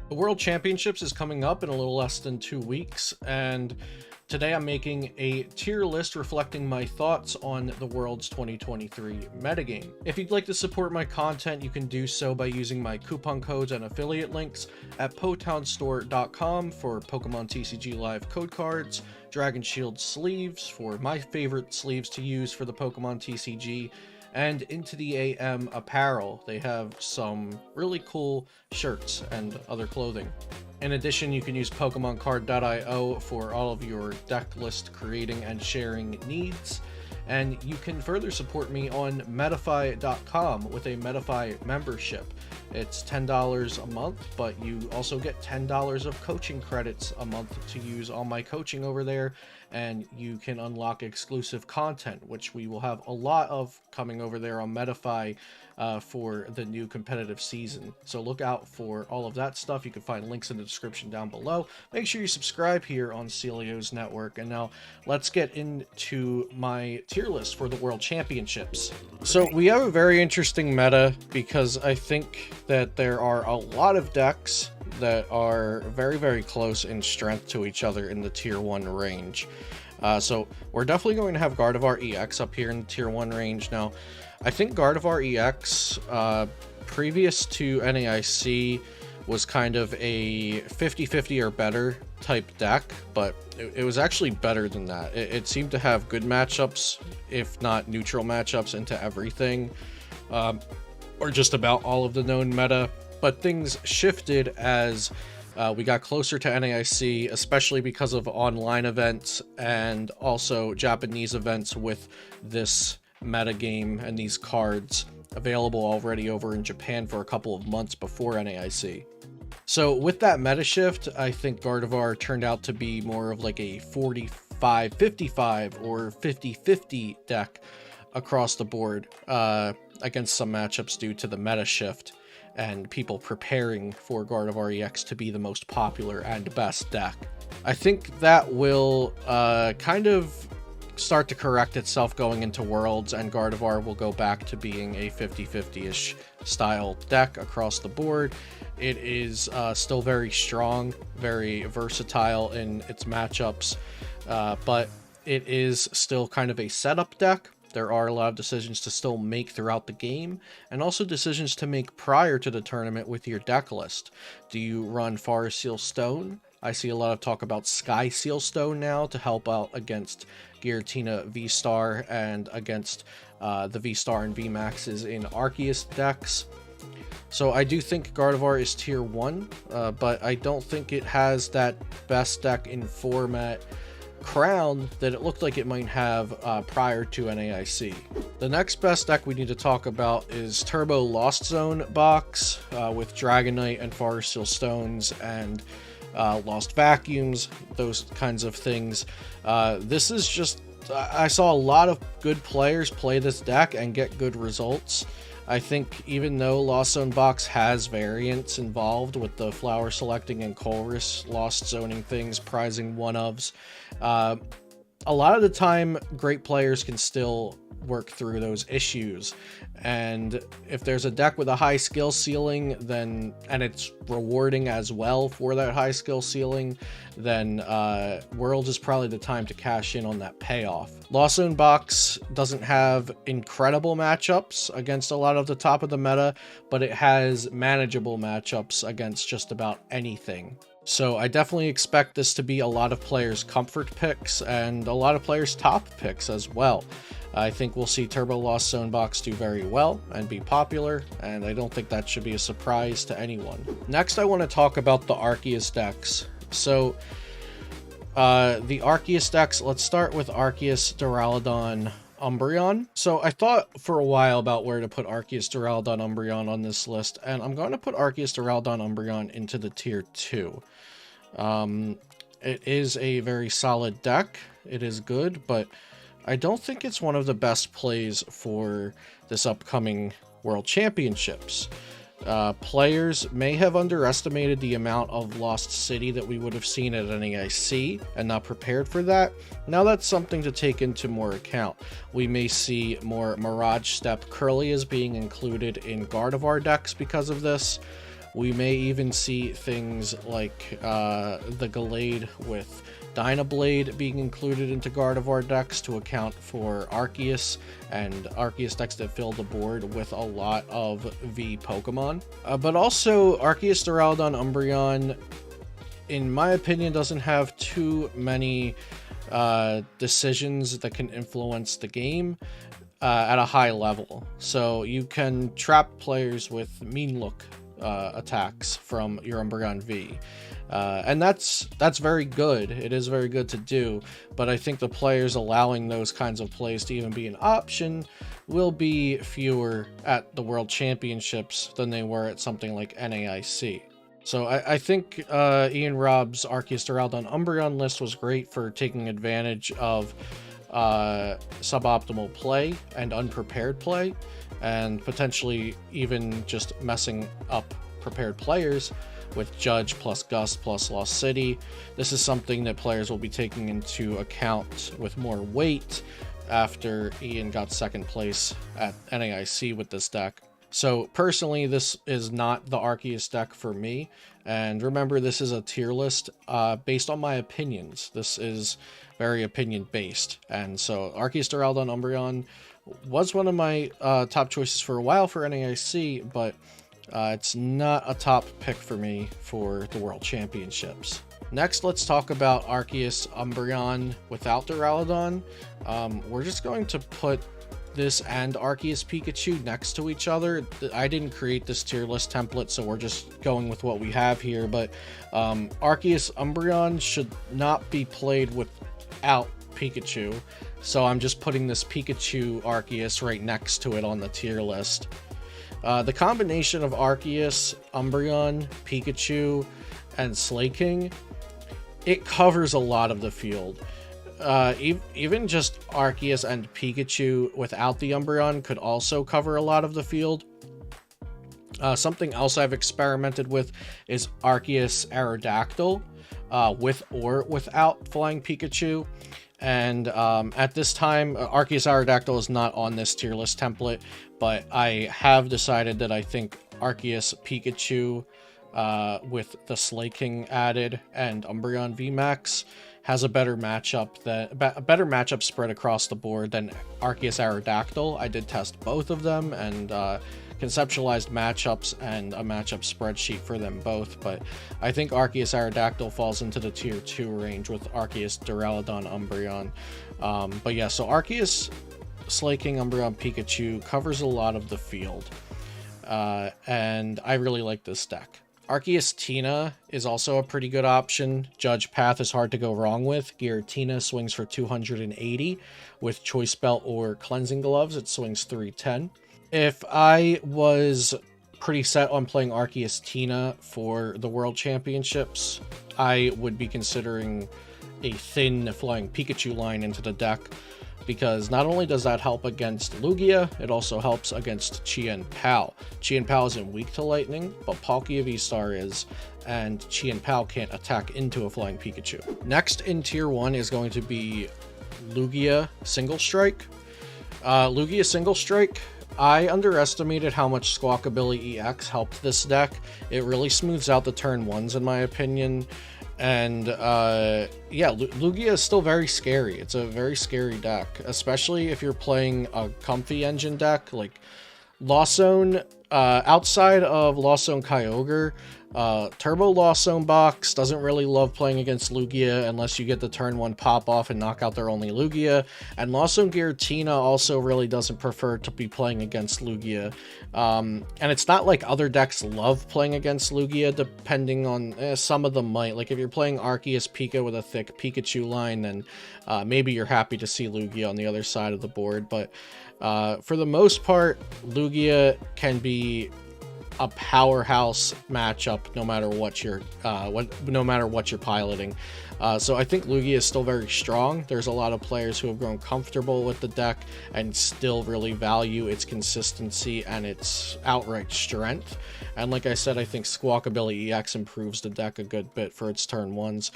The World Championships is coming up in a little less than 2 weeks, and today I'm making a tier list reflecting my thoughts on the World's 2023 metagame. If you'd like to support my content, you can do so by using my coupon codes and affiliate links at potownstore.com for Pokemon TCG Live code cards, Dragon Shield sleeves for my favorite sleeves to use for the Pokemon TCG, and Into the AM apparel. They have some really cool shirts and other clothing. In addition, you can use PokemonCard.io for all of your deck list creating and sharing needs. And you can further support me on Metafy.com with a Metafy membership. It's $10 a month, but you also get $10 of coaching credits a month to use on my coaching over there, and you can unlock exclusive content, which we will have a lot of coming over there on Metafy for the new competitive season. So look out for all of that stuff. You can find links in the description down below. Make sure you subscribe here on Celio's Network. And now let's get into my tier list for the World Championships. So we have a very interesting meta because I think that there are a lot of decks that are very, very close in strength to each other in the tier 1 range. So we're definitely going to have Gardevoir EX up here in the tier 1 range. Now, I think Gardevoir EX, previous to NAIC, was kind of a 50-50 or better type deck, but it was actually better than that. It seemed to have good matchups, if not neutral matchups, into everything, or just about all of the known meta. But things shifted as we got closer to NAIC, especially because of online events and also Japanese events with this metagame and these cards available already over in Japan for a couple of months before NAIC. So with that meta shift, I think Gardevoir turned out to be more of like a 45-55 or 50-50 deck across the board against some matchups due to the meta shift and people preparing for Gardevoir EX to be the most popular and best deck. I think that will kind of start to correct itself going into Worlds, and Gardevoir will go back to being a 50-50-ish style deck across the board. It is still very strong, very versatile in its matchups, but it is still kind of a setup deck. There are a lot of decisions to still make throughout the game, and also decisions to make prior to the tournament with your deck list. Do you run Forest Seal Stone? I see a lot of talk about Sky Seal Stone now to help out against Giratina VSTAR and against the VSTAR and VMAXs in Arceus decks. So I do think Gardevoir is tier 1, but I don't think it has that best deck in format crown that it looked like it might have prior to NAIC. The next best deck we need to talk about is Turbo Lost Zone box with Dragonite and Forest Seal Stones and Lost Vacuums, those kinds of things. This is just, I saw a lot of good players play this deck and get good results. I think even though Lost Zone box has variants involved with the flower selecting and Colress lost zoning things, prizing one-ofs, a lot of the time great players can still work through those issues. And if there's a deck with a high skill ceiling, then and it's rewarding as well for that high skill ceiling, then Worlds is probably the time to cash in on that payoff. Lost Zone box doesn't have incredible matchups against a lot of the top of the meta, but it has manageable matchups against just about anything. So I definitely expect this to be a lot of players' comfort picks and a lot of players' top picks as well. I think we'll see Turbo Lost Zone box do very well and be popular, and I don't think that should be a surprise to anyone. Next, I want to talk about the Arceus decks. So the Arceus decks, let's start with Arceus, Duraludon, Umbreon. So I thought for a while about where to put Arceus, Duraludon, Umbreon on this list, and I'm going to put Arceus, Duraludon, Umbreon into the tier 2. It is a very solid deck. It is good, but I don't think it's one of the best plays for this upcoming World Championships. Players may have underestimated the amount of Lost City that we would have seen at NAIC and not prepared for that. Now that's something to take into more account. We may see more Mirage Step Curlias being included in Gardevoir decks because of this. We may even see things like the Gallade with Dynablade being included into Gardevoir decks to account for Arceus, and Arceus decks that fill the board with a lot of V Pokemon. But also, Arceus, Duraludon, Umbreon, in my opinion, doesn't have too many decisions that can influence the game at a high level. So you can trap players with mean look attacks from your Umbreon V. And that's very good. It is very good to do, but I think the players allowing those kinds of plays to even be an option will be fewer at the World Championships than they were at something like NAIC. So I think Ian Robb's Arceus, Duraludon, Umbreon list was great for taking advantage of suboptimal play and unprepared play, and potentially even just messing up prepared players with Judge plus Gust plus Lost City. This is something that players will be taking into account with more weight after Ian got second place at NAIC with this deck. So personally, this is not the Arceus deck for me, and remember, this is a tier list based on my opinions. This is very opinion based, and so Arceus, Duraludon, Umbreon was one of my top choices for a while for NAIC, but it's not a top pick for me for the World Championships. Next, let's talk about Arceus, Umbreon without Duraludon. We're just going to put this and Arceus Pikachu next to each other. I didn't create this tier list template, so we're just going with what we have here, but Arceus Umbreon should not be played without Pikachu, so I'm just putting this Pikachu Arceus right next to it on the tier list. The combination of Arceus, Umbreon, Pikachu, and Slaking, it covers a lot of the field. Even just Arceus and Pikachu without the Umbreon could also cover a lot of the field. Something else I've experimented with is Arceus Aerodactyl, with or without Flying Pikachu. And at this time, Arceus Aerodactyl is not on this tier list template, but I have decided that I think Arceus Pikachu with the Slaking added and Umbreon VMAX has a better matchup spread across the board than Arceus Aerodactyl. I did test both of them and conceptualized matchups and a matchup spreadsheet for them both, but I think Arceus Aerodactyl falls into the tier 2 range with Arceus, Duraludon, Umbreon. But yeah, so Arceus, Slaking, Umbreon, Pikachu covers a lot of the field, and I really like this deck. Arceus Tina is also a pretty good option. Judge Path is hard to go wrong with. Giratina swings for 280. With Choice Belt or Cleansing Gloves, it swings 310. If I was pretty set on playing Arceus Tina for the World Championships, I would be considering a thin Flying Pikachu line into the deck, because not only does that help against Lugia, it also helps against Chien-Pao. Chien-Pao isn't weak to Lightning, but Palkia VSTAR is, and Chien-Pao can't attack into a Flying Pikachu. Next in Tier 1 is going to be Lugia Single Strike. Lugia Single Strike, I underestimated how much Squawkabilly EX helped this deck. It really smooths out the turn 1s in my opinion. And yeah, Lugia is still very scary. It's a very scary deck, especially if you're playing a comfy engine deck like Lost Zone. Outside of Lost Zone Kyogre, Turbo Lost Zone Box doesn't really love playing against Lugia unless you get the turn 1 pop off and knock out their only Lugia, and Lost Zone Giratina also really doesn't prefer to be playing against Lugia. And it's not like other decks love playing against Lugia, depending on some of them might. Like if you're playing Arceus Pika with a thick Pikachu line, then maybe you're happy to see Lugia on the other side of the board, but for the most part, Lugia can be a powerhouse matchup no matter what you're piloting. So I think Lugia is still very strong. There's a lot of players who have grown comfortable with the deck and still really value its consistency and its outright strength. And like I said, I think Squawkabilly EX improves the deck a good bit for its turn 1s.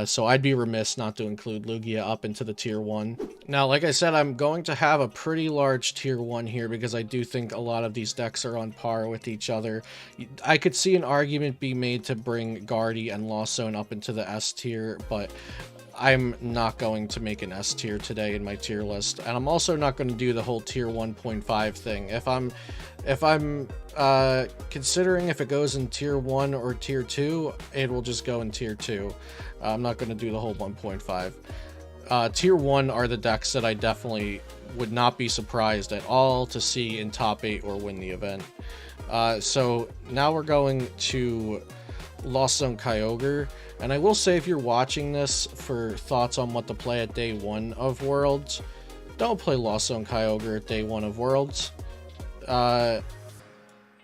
So I'd be remiss not to include Lugia up into the tier 1. Now, like I said, I'm going to have a pretty large tier 1 here because I do think a lot of these decks are on par with each other. other. I could see an argument be made to bring Guardy and Lost Zone up into the S tier, but I'm not going to make an S tier today in my tier list, and I'm also not going to do the whole tier 1.5 thing. If I'm considering if it goes in tier 1 or tier 2, it will just go in tier 2. I'm not going to do the whole 1.5. Tier 1 are the decks that I definitely would not be surprised at all to see in top 8 or win the event. So now we're going to Lost Zone Kyogre, and I will say, if you're watching this for thoughts on what to play at day 1 of Worlds, don't play Lost Zone Kyogre at day 1 of Worlds.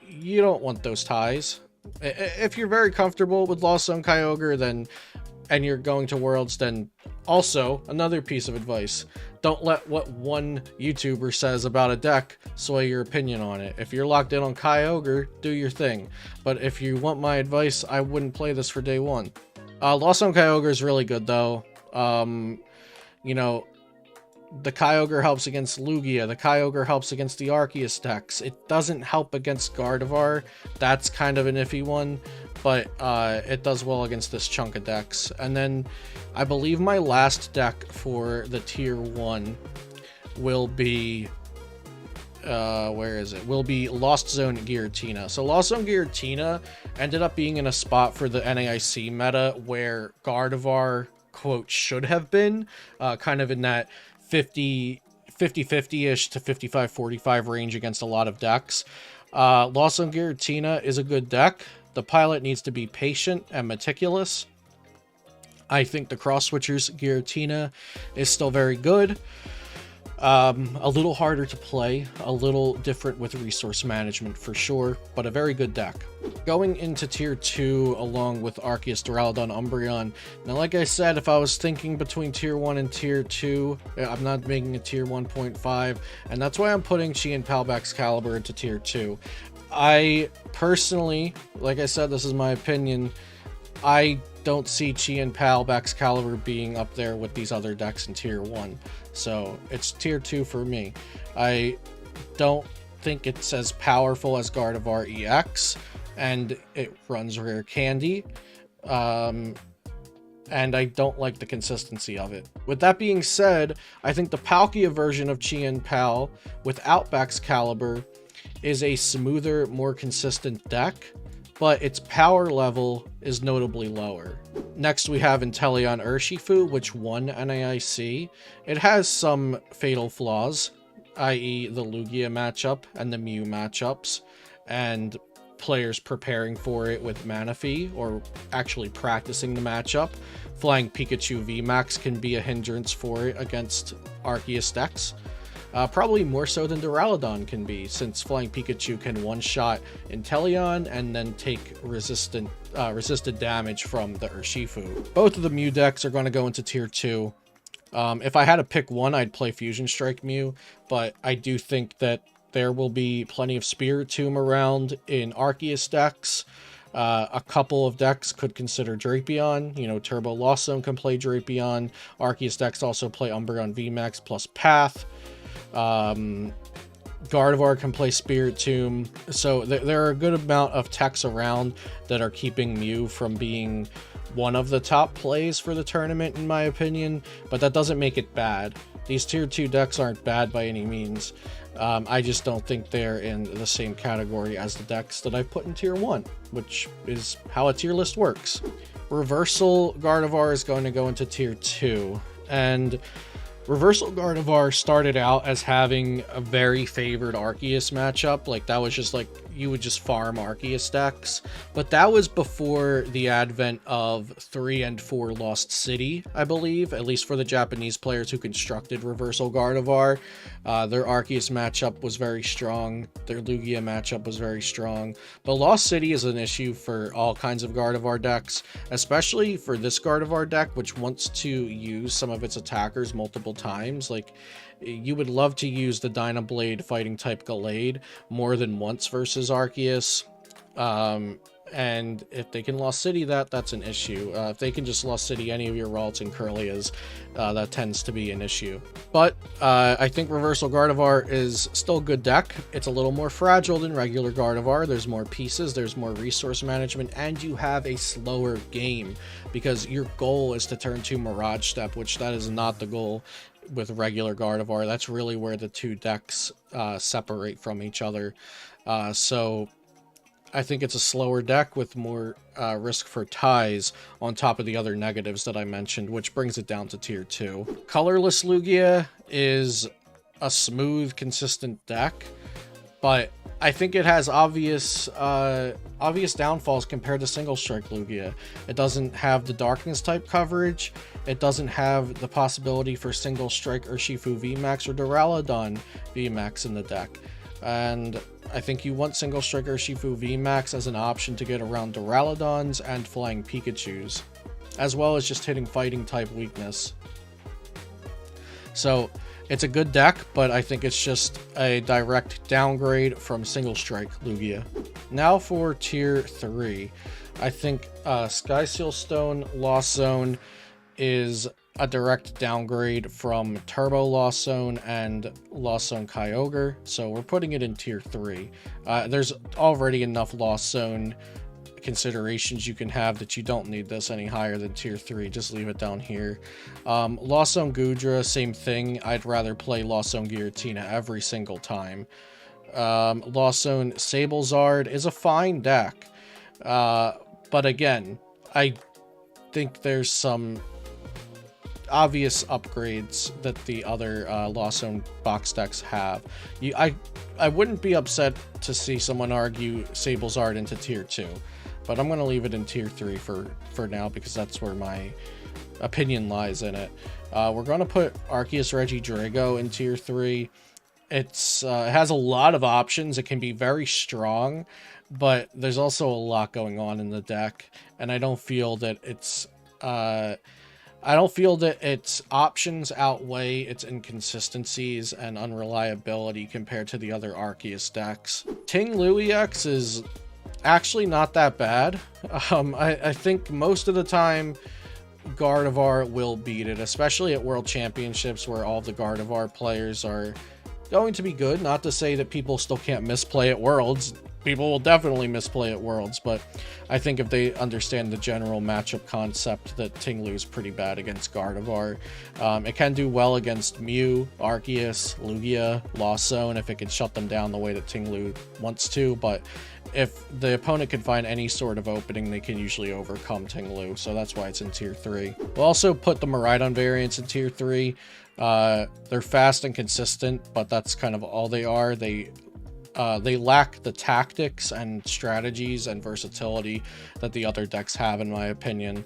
You don't want those ties. If you're very comfortable with Lost Zone Kyogre, and you're going to Worlds, then also another piece of advice: don't let what one YouTuber says about a deck sway your opinion on it. If you're locked in on Kyogre, do your thing. But if you want my advice, I wouldn't play this for day 1. Lost Zone Kyogre is really good though. You know, the Kyogre helps against Lugia. The Kyogre helps against the Arceus decks. It doesn't help against Gardevoir. That's kind of an iffy one, but it does well against this chunk of decks. And then I believe my last deck for the tier 1 will be where is it? Will be Lost Zone Giratina. So Lost Zone Giratina ended up being in a spot for the NAIC meta where Gardevoir, quote, should have been, kind of in that 50-50-ish to 55-45 range against a lot of decks. Lost Zone Giratina is a good deck. The pilot needs to be patient and meticulous. I think the Cross Switchers Giratina is still very good. A little harder to play, a little different with resource management for sure, but a very good deck. Going into tier 2 along with Arceus, Duraludon, Umbreon. Now, like I said, if I was thinking between tier 1 and tier 2, I'm not making a tier 1.5, and that's why I'm putting Chien-Pao Excalibur into tier 2. I personally, like I said, this is my opinion, I don't see Chien-Pao Excalibur being up there with these other decks in tier 1. So it's tier 2 for me. I don't think it's as powerful as Gardevoir EX, and it runs rare candy. And I don't like the consistency of it. With that being said, I think the Palkia version of Chien-Pao without Excalibur is a smoother, more consistent deck, but its power level is notably lower. Next, we have Inteleon Urshifu, which won NAIC. It has some fatal flaws, i.e. the Lugia matchup and the Mew matchups, and players preparing for it with Manaphy, or actually practicing the matchup. Flying Pikachu VMAX can be a hindrance for it against Arceus decks. Probably more so than Duraludon can be, since Flying Pikachu can one-shot Inteleon and then take resisted damage from the Urshifu. Both of the Mew decks are going to go into tier 2. If I had to pick one, I'd play Fusion Strike Mew, but I do think that there will be plenty of Spiritomb around in Arceus decks. A couple of decks could consider Drapion. You know, Turbo Lost Zone can play Drapion. Arceus decks also play Umbreon VMAX plus Path. Gardevoir can play Spiritomb. So there are a good amount of techs around that are keeping Mew from being one of the top plays for the tournament, in my opinion, but that doesn't make it bad. These tier 2 decks aren't bad by any means. I just don't think they're in the same category as the decks that I put in tier 1, which is how a tier list works. Reversal Gardevoir is going to go into tier 2, and Reversal Gardevoir started out as having a very favored Arceus matchup. Like, that was just like, you would just farm Arceus decks. But that was before the advent of 3 and 4 Lost City, I believe, at least for the Japanese players who constructed Reversal Gardevoir. Their Arceus matchup was very strong. Their Lugia matchup was very strong. But Lost City is an issue for all kinds of Gardevoir decks, especially for this Gardevoir deck, which wants to use some of its attackers multiple times. Like, you would love to use the Dynablade fighting type Gallade more than once versus Arceus. and if they can Lost City that's an issue. If they can just Lost City any of your Ralts and Curlias, that tends to be an issue. But I think Reversal Gardevoir is still a good deck. It's a little more fragile than regular Gardevoir. There's more pieces, there's more resource management, and you have a slower game because your goal is to turn 2 Mirage Step, which that is not the goal with regular Gardevoir. That's really where the two decks separate from each other. So I think it's a slower deck with more risk for ties on top of the other negatives that I mentioned, which brings it down to tier 2. Colorless Lugia is a smooth, consistent deck, but I think it has obvious downfalls compared to Single Strike Lugia. It doesn't have the Darkness type coverage. It doesn't have the possibility for Single Strike Urshifu VMAX or Duraludon VMAX in the deck. And I think you want Single Strike Urshifu VMAX as an option to get around Duraludons and Flying Pikachus, as well as just hitting Fighting type weakness. So it's a good deck, but I think it's just a direct downgrade from Single Strike Lugia. Now for tier 3. I think Sky Seal Stone Lost Zone is a direct downgrade from Turbo Lost Zone and Lost Zone Kyogre, so we're putting it in tier 3. There's already enough Lost Zone considerations you can have that you don't need this any higher than tier 3. Just leave it down here. Lost Zone Goodra, same thing. I'd rather play Lost Zone Giratina every single time. Lost Zone Sablezard is a fine deck, but again, I think there's some obvious upgrades that the other Lost Zone box decks have. I wouldn't be upset to see someone argue Sablezard into tier 2, but I'm going to leave it in tier 3 for now because that's where my opinion lies in it. We're going to put Arceus Regidrago in tier 3. It has a lot of options. It can be very strong, but there's also a lot going on in the deck, and I don't feel that its options outweigh its inconsistencies and unreliability compared to the other Arceus decks. Ting Lu EX is actually not that bad. I think most of the time Gardevoir will beat it, especially at World Championships where all the Gardevoir players are going to be good. Not to say that people still can't misplay at Worlds. People will definitely misplay at Worlds, but I think if they understand the general matchup concept, that Ting Lu is pretty bad against Gardevoir. It can do well against Mew, Arceus, Lugia, Lost Zone if it can shut them down the way that Ting Lu wants to, but if the opponent can find any sort of opening, they can usually overcome Ting Lu, so that's why it's in tier 3. We'll also put the Miraidon variants in tier 3. They're fast and consistent, but that's kind of all they are. They lack the tactics and strategies and versatility that the other decks have, in my opinion.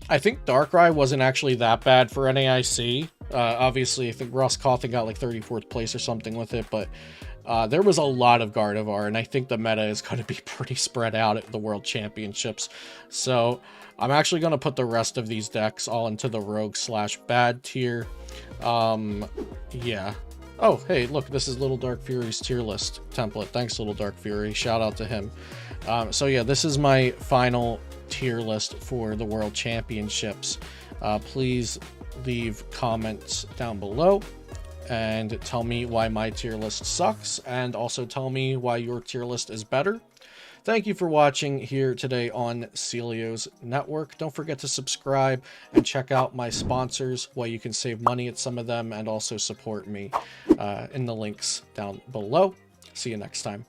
I think Darkrai wasn't actually that bad for NAIC. Obviously, I think Ross Cawthon got like 34th place or something with it, but there was a lot of Gardevoir, and I think the meta is going to be pretty spread out at the World Championships. So I'm actually going to put the rest of these decks all into the Rogue/bad tier. Yeah. Oh, hey, look, this is Little Dark Fury's tier list template. Thanks, Little Dark Fury. Shout out to him. So yeah, this is my final tier list for the World Championships. Please leave comments down below and tell me why my tier list sucks, and also tell me why your tier list is better. Thank you for watching here today on Celio's Network. Don't forget to subscribe and check out my sponsors, where you can save money at some of them and also support me in the links down below. See you next time.